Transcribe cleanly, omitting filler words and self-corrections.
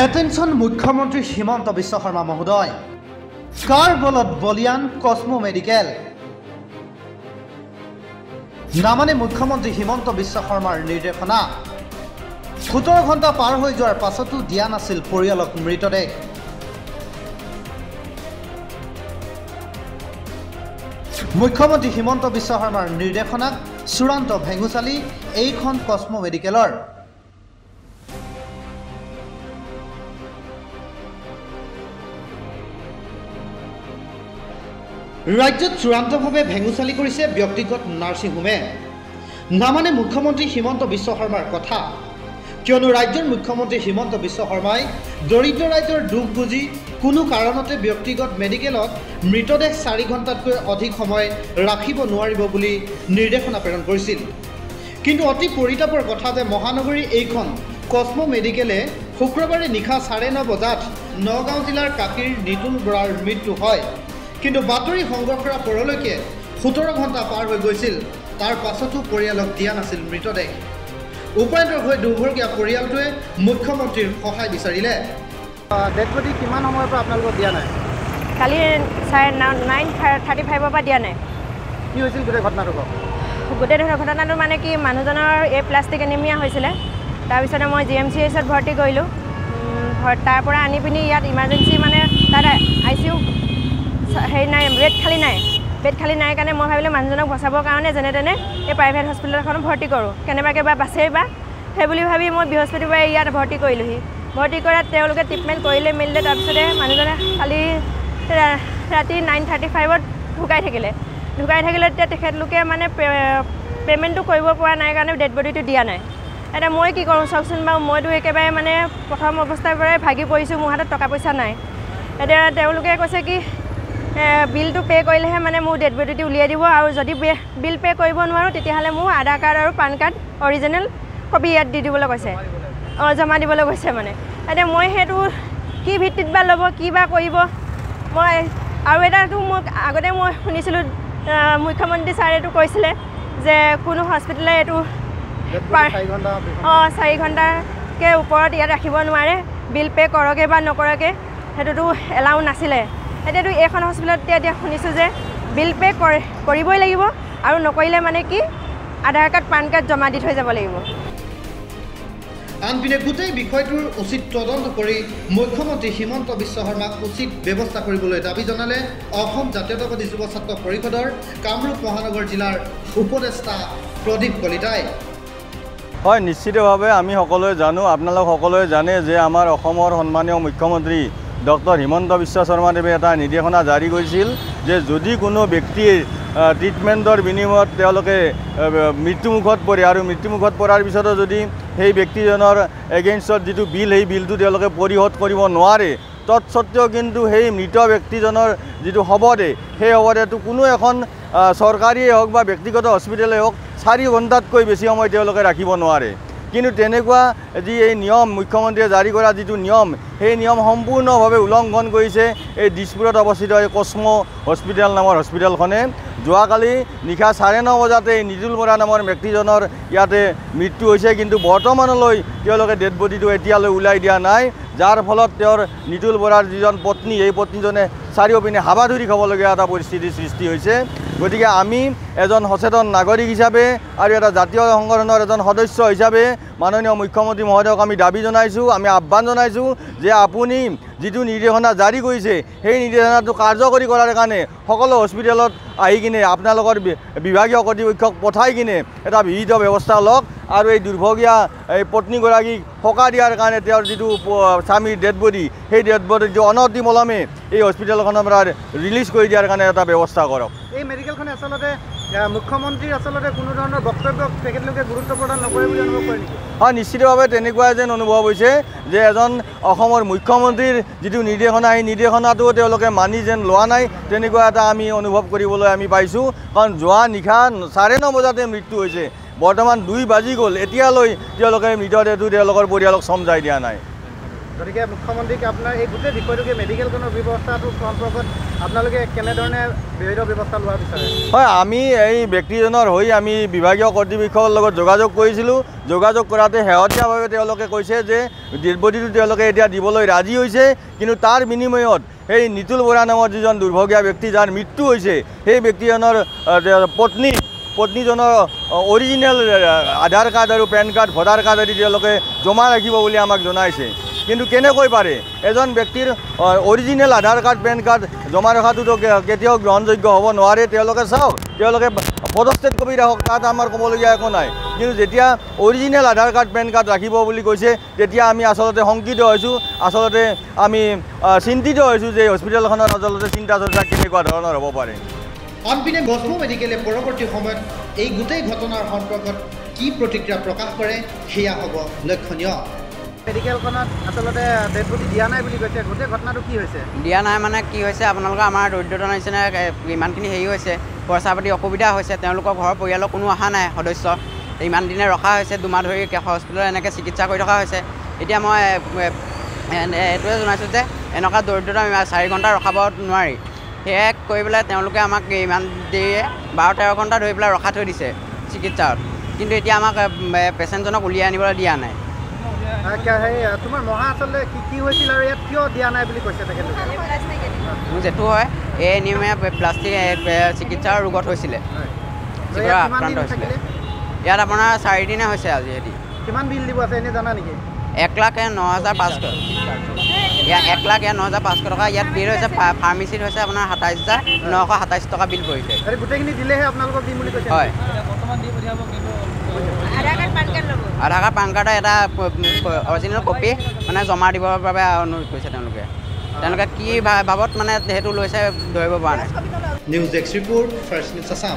Attention মুখ্যমন্ত্ৰী হিমন্ত বিশ্ব শৰ্মা মহোদয় কাৰ বলত বলিয়ান কসমো মেডিকেল নামানে মুখ্যমন্ত্ৰী হিমন্ত বিশ্ব শৰ্মাৰ নিৰ্দেশনা 17 ঘণ্টা পাৰ হৈ যোৱাৰ পাছতো দিয়া নাছিল পৰিয়ালক মৃতদেহ মুখ্যমন্ত্ৰী হিমন্ত বিশ্ব শৰ্মাৰ নিৰ্দেশনাক চূড়ান্ত ভেঙুচালি এইখন কসমো মেডিকেলৰ ৰাজ্যত চূড়ান্তভাৱে ভেঙুচালি কৰিছে ব্যক্তিগত নাৰ্ছিং হোমে নামানে মুখ্যমন্ত্ৰী হিমন্ত বিশ্ব শৰ্মাৰ কথা কিয়নো ৰাজ্যৰ মুখ্যমন্ত্ৰী হিমন্ত বিশ্ব শৰ্মাই দৰিদ্ৰ ৰাজ্যৰ দুখ বুজি কোনো কাৰণতে ব্যক্তিগত মেডিকেলত মৃতদেহ 4 ঘণ্টাতকৈ অধিক সময় ৰাখিব নোৱাৰিব বুলি নিৰ্দেশনা প্ৰেৰণ কৰিছিল কিন্তু অতি পৰিতাপৰ কথা যে মহানগৰীৰ এইখন কসমো মেডিকেলে শুক্ৰবাৰে নিশা 9:30 বজাত নগাঁও জিলাৰ কাকিৰ নিতুল বৰাৰ মৃত্যু হয় কিন্তু বাতৰি সংগ্ৰহ কৰা পৰলৈকে 17 ঘণ্টা পাৰ হৈ গৈছিল তাৰ পাছতো পৰিয়ালক দিয়া নাছিল মৃতদেহ উপায়ন্তৰ হৈ দুৰ্ভগীয়া পৰিয়ালটোৱে মুখ্যমন্ত্ৰীৰ সহায় বিচাৰিলে ডেড বডি কিমান সময়ৰ পৰা আপোনালোকক দিয়া নাই কালি 9:35 পৰা দিয়া নাই কি হৈছিল গোটেই ঘটনাটো ঘটনাটো মানে কি মানুহজনৰ এই প্লাষ্টিক এনিমিয়া হৈছিলে তাৰপিছতে মই GMCHত ভৰ্তি কৰিলোঁ তাৰ পৰা আনি পিনি ইয়াত ইমাৰ্জেঞ্চি মানে তাত ICU হেৰি নাই বেড খালী নাই কাৰণে মই ভাবিলোঁ মানুহজনক বচাবৰ কাৰণে যেনে তেনে এই প্ৰাইভেট হস্পিটেল এখনত ভৰ্তি কৰোঁ কেনেবাকৈ বা বাছেই বা সেই বুলি ভাবি মই বৃহস্পতিবাৰে ইয়াত ভৰ্তি কৰিলোঁহি ভৰ্তি কৰাত তেওঁলোকে ট্ৰিটমেণ্ট কৰিলে মেলিলে তাৰপিছতে মানুহজনে কালি ৰাতি 9:35ত ঢুকাই থাকিলে তেতিয়া তেখেতলোকে মানে পে'মেণ্টটো কৰিব পৰা নাই কাৰণে ডেড বডিটো দিয়া নাই এতিয়া মই কি কৰোঁ চাওকচোন বাৰু মইতো একেবাৰে মানে প্ৰথম অৱস্থাৰ পৰাই ভাগি পৰিছোঁ মোৰ হাতত টকা পইচা নাই এতিয়া তেওঁলোকে কৈছে কি বিলটো পে' কৰিলেহে মানে মোৰ ডেড বডিটো উলিয়াই দিব আৰু যদি বিল পে' কৰিব নোৱাৰোঁ তেতিয়াহ'লে মোৰ আধাৰ কাৰ্ড আৰু পান কাৰ্ড অৰিজিনেল কপি ইয়াত দি দিবলৈ কৈছে জমা দিবলৈ কৈছে মানে এতিয়া মই সেইটো কি ভিত্তিত বা ল'ব কি বা কৰিব মই আৰু এটাতো মোক আগতে মই শুনিছিলোঁ মুখ্যমন্ত্ৰী ছাৰেতো কৈছিলে যে কোনো হস্পিটেলে এইটো 4 ঘণ্টাকৈ ওপৰত ইয়াত ৰাখিব নোৱাৰে বিল পে' কৰকে বা নকৰকে সেইটোতো এলাউ নাছিলে এতিয়াতো এইখন হস্পিটেলত এতিয়া শুনিছোঁ যে বিল পে' কৰিবই লাগিব আৰু নকৰিলে মানে কি আধাৰ কাৰ্ড পান কাৰ্ড জমা দি থৈ যাব লাগিব আনপিনে গোটেই বিষয়টোৰ উচিত তদন্ত কৰি মুখ্যমন্ত্ৰী হিমন্ত বিশ্ব শৰ্মাক উচিত ব্যৱস্থা কৰিবলৈ দাবী জনালে অসম জাতীয়তাবাদী যুৱ ছাত্ৰ পৰিষদৰ কামৰূপ মহানগৰ জিলাৰ উপদেষ্টা প্ৰদীপ কলিতাই হয় নিশ্চিতভাৱে আমি সকলোৱে জানো আপোনালোক সকলোৱে জানে যে আমাৰ অসমৰ সন্মানীয় মুখ্যমন্ত্ৰী ডক্টৰ হিমন্ত বিশ্ব শৰ্মাদেৱে এটা নিৰ্দেশনা জাৰি কৰিছিল যে যদি কোনো ব্যক্তিৰ ট্ৰিটমেণ্টৰ বিনিময়ত তেওঁলোকে মৃত্যুমুখত পৰে আৰু মৃত্যুমুখত পৰাৰ পিছতো যদি সেই ব্যক্তিজনৰ এগেইনষ্টত যিটো বিল সেই বিলটো তেওঁলোকে পৰিশোধ কৰিব নোৱাৰে তৎসত্ত্বেও কিন্তু সেই মৃত ব্যক্তিজনৰ যিটো শৱদেহ সেই শৱদেহটো কোনো এখন চৰকাৰীয়ে হওক বা ব্যক্তিগত হস্পিটেলেই হওক 4 ঘণ্টাতকৈ বেছি সময় তেওঁলোকে ৰাখিব নোৱাৰে কিন্তু তেনেকুৱা যি এই নিয়ম মুখ্যমন্ত্ৰীয়ে জাৰি কৰা যিটো নিয়ম সেই নিয়ম সম্পূৰ্ণভাৱে উলংঘন কৰিছে এই দিছপুৰত অৱস্থিত এই কসমো হস্পিটেল নামৰ হস্পিটেলখনে যোৱাকালি নিশা 9:30 বজাতে নিতুল বৰা নামৰ ব্যক্তিজনৰ ইয়াতে মৃত্যু হৈছে কিন্তু বৰ্তমানলৈ তেওঁলোকে ডেড বডিটো এতিয়ালৈ ওলাই দিয়া নাই যাৰ ফলত তেওঁৰ নিতুল বৰাৰ যিজন পত্নী এই পত্নীজনে চাৰিওপিনে হাবাধুৰি খাবলগীয়া এটা পৰিস্থিতিৰ সৃষ্টি হৈছে গতিকে আমি এজন সচেতন নাগৰিক হিচাপে আৰু এটা জাতীয় সংগঠনৰ এজন সদস্য হিচাপে মাননীয় মুখ্যমন্ত্ৰী মহোদয়ক আমি দাবী জনাইছোঁ আমি আহ্বান জনাইছোঁ যে আপুনি যিটো নিৰ্দেশনা জাৰি কৰিছে সেই নিৰ্দেশনাটো কাৰ্যকৰী কৰাৰ কাৰণে সকলো হস্পিটেলত আহি কিনে আপোনালোকৰ বিভাগীয় কৰ্তৃপক্ষক পঠাই কিনে এটা বিহিত ব্যৱস্থা লওক আৰু এই দুৰ্ভগীয়া এই পত্নীগৰাকীক সকাহ দিয়াৰ কাৰণে তেওঁৰ যিটো স্বামীৰ ডেড বডি সেই ডেড বডিটো অনতিপলমে এই হস্পিটেলখনৰ পৰা ৰিলিজ কৰি দিয়াৰ কাৰণে এটা ব্যৱস্থা কৰক এই মেডিকেলখনে আচলতে মুখ্যমন্ত্ৰীৰ আচলতে কোনো ধৰণৰ বক্তব্যক তেখেতলোকে গুৰুত্ব প্ৰদান নকৰে বুলি অনুভৱ কৰে নেকি হয় নিশ্চিতভাৱে তেনেকুৱা যেন অনুভৱ হৈছে যে এজন অসমৰ মুখ্যমন্ত্ৰীৰ যিটো নিৰ্দেশনা সেই নিৰ্দেশনাটো তেওঁলোকে মানি যেন লোৱা নাই তেনেকুৱা এটা আমি অনুভৱ কৰিবলৈ আমি পাইছোঁ কাৰণ যোৱা নিশা 9:30 বজাতে মৃত্যু হৈছে বৰ্তমান 2 বাজি গ'ল এতিয়ালৈ তেওঁলোকে মৃতদেহটো তেওঁলোকৰ পৰিয়ালক চমজাই দিয়া নাই গতিকে মুখ্যমন্ত্ৰীক আপোনাৰ এই গোটেই বিষয়টোকে মেডিকেলখনৰ ব্যৱস্থাটোৰ সম্পৰ্কত আপোনালোকে কেনেধৰণে বিহিত ব্যৱস্থা লোৱা বিচাৰে? হয়, আমি এই ব্যক্তিজনৰ হৈ আমি বিভাগীয় কৰ্তৃপক্ষৰ লগত যোগাযোগ কৰিছিলোঁ। যোগাযোগ কৰাতে শেহতীয়াভাৱে তেওঁলোকে কৈছে যে ডেড বডিটো তেওঁলোকে এতিয়া দিবলৈ ৰাজি হৈছে, কিন্তু তাৰ বিনিময়ত সেই নিতুল বৰা নামৰ যিজন দুৰ্ভগীয়া ব্যক্তি যাৰ মৃত্যু হৈছে সেই ব্যক্তিজনৰ পত্নীজনৰ অৰিজিনেল আধাৰ কাৰ্ড আৰু পেন কাৰ্ড ভোটাৰ কাৰ্ড আদি তেওঁলোকে জমা ৰাখিব বুলি আমাক জনাইছে। কিন্তু কেনেকৈ পাৰে এজন ব্যক্তিৰ অৰিজিনেল আধাৰ কাৰ্ড পেন কাৰ্ড জমা ৰখাটোতো কেতিয়াও গ্ৰহণযোগ্য হ'ব নোৱাৰে। তেওঁলোকে চাওক, তেওঁলোকে পদস্থেট কপি ৰাখক, তাত আমাৰ ক'বলগীয়া একো নাই। কিন্তু যেতিয়া অৰিজিনেল আধাৰ কাৰ্ড পেন কাৰ্ড ৰাখিব বুলি কৈছে তেতিয়া আমি আচলতে শংকিত হৈছোঁ, আচলতে আমি চিন্তিত হৈছোঁ যে হস্পিটেলখনৰ আচলতে চিন্তা চৰ্চা কেনেকুৱা ধৰণৰ হ'ব পাৰে। আনপিনে গজমৌ মেডিকেলে পৰৱৰ্তী সময়ত এই গোটেই ঘটনাৰ সম্পৰ্কত কি প্ৰতিক্ৰিয়া প্ৰকাশ কৰে সেয়া হ'ব লক্ষণীয়। মেডিকেলখনত আচলতে ডেড বডি দিয়া নাই বুলি কৈছে, গোটেই ঘটনাটো কি হৈছে? দিয়া নাই মানে কি হৈছে, আপোনালোকৰ আমাৰ দৰিদ্ৰতাৰ নিচিনা ইমানখিনি হেৰি হৈছে, পইচা পাতি অসুবিধা হৈছে, তেওঁলোকৰ ঘৰৰ পৰিয়ালৰ কোনো অহা নাই সদস্য, ইমান দিনে ৰখা হৈছে, 2 মাহ ধৰি হস্পিটেলত এনেকৈ চিকিৎসা কৰি থকা হৈছে। এতিয়া মই এইটোৱে জনাইছোঁ যে এনেকুৱা দৰিদ্ৰতা 4 ঘণ্টা ৰখাব নোৱাৰি, সেয়াই কৰি পেলাই তেওঁলোকে আমাক ইমান দেৰিয়ে 12-13 ঘণ্টা ধৰি পেলাই ৰখাই থৈ দিছে চিকিৎসাত, কিন্তু এতিয়া আমাক পেচেণ্টজনক উলিয়াই আনিবলৈ দিয়া নাই। তোমাৰ মহা আচলতে কি হৈছিল আৰু ইয়াত কিয় দিয়া নাই বুলি কৈছে তেখেতলোকে? মোৰ জেঠু হয়, এই নিয়মীয়া প্লাষ্টিক চিকিৎসাৰ ৰোগত হৈছিলে, আক্ৰান্ত হৈছিলে। ইয়াত আপোনাৰ 4 দিনে হৈছে আজি। সিহঁতি কিমান বিল দিব আছে এনেই জানা নেকি? 1,09,500। ইয়াত 1,09,500 টকা ইয়াত বিল হৈছে। ফাৰ্মাচীত হৈছে আপোনাৰ 27,927 টকা বিল পৰিছে। গোটেইখিনি দিলেহে আপোনালোকক দিম বুলি কৈছে? হয়, আধাৰ কাৰ্ড পান কাৰ্ডৰ এটা অৰিজিনেল কপি মানে জমা দিবৰ বাবে অনুৰোধ কৰিছে তেওঁলোকে কি ভাৱত মানে সেইটো লৈছে ধৰিব পৰা নাই। News desk report, first news Assam.